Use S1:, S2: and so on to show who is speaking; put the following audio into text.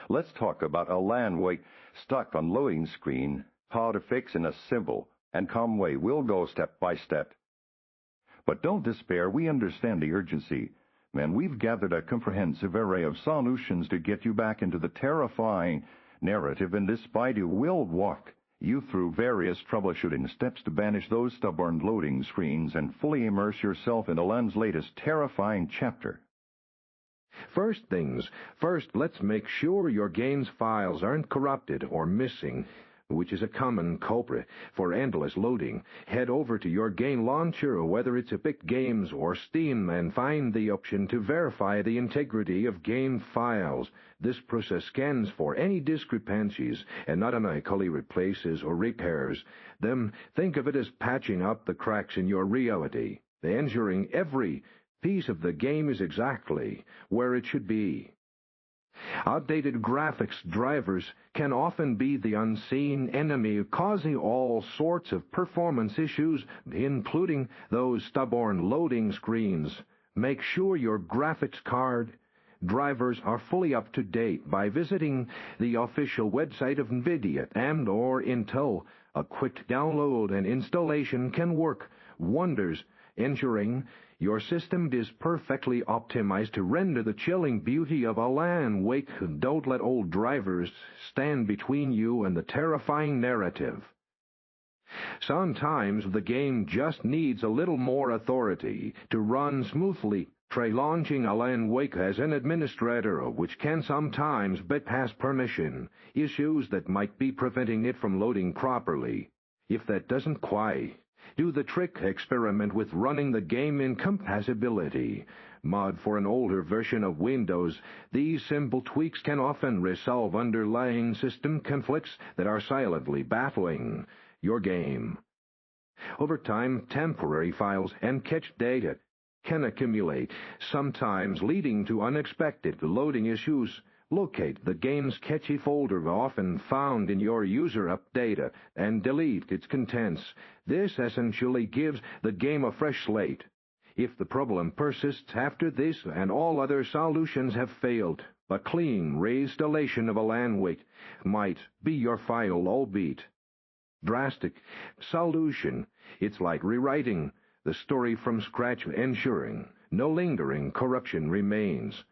S1: let's talk about Alan Wake stuck on loading screen, how to fix in a simple and calm way. We'll go step by step. But don't despair, we understand the urgency. Man, we've gathered a comprehensive array of solutions to get you back into the terrifying narrative, and this Baidu will walk you through various troubleshooting steps to banish those stubborn loading screens and fully immerse yourself in Alan's latest terrifying chapter.
S2: First things first, let's make sure your game's files aren't corrupted or missing, which is a common culprit for endless loading. Head over to your game launcher, whether it's Epic Games or Steam, and find the option to verify the integrity of game files. This process scans for any discrepancies and automatically replaces or repairs them. Think of it as patching up the cracks in your reality, ensuring every piece of the game is exactly where it should be. Outdated graphics drivers can often be the unseen enemy, causing all sorts of performance issues, including those stubborn loading screens. Make sure your graphics card drivers are fully up to date by visiting the official website of NVIDIA and/or Intel. A quick download and installation can work wonders, ensuring your system is perfectly optimized to render the chilling beauty of Alan Wake. Don't let old drivers stand between you and the terrifying narrative. Sometimes the game just needs a little more authority to run smoothly. Try launching Alan Wake as an administrator, which can sometimes bypass permission issues that might be preventing it from loading properly. If that doesn't quite do the trick, experiment with running the game in compatibility mod for an older version of Windows. These simple tweaks can often resolve underlying system conflicts that are silently battling your game. Over time, temporary files and cache data can accumulate, sometimes leading to unexpected loading issues. Locate the game's cache folder, often found in your user app data, and delete its contents. This essentially gives the game a fresh slate. If the problem persists after this and all other solutions have failed, a clean reinstallation of Alan Wake might be your final, albeit drastic, solution. It's like rewriting the story from scratch, ensuring no lingering corruption remains.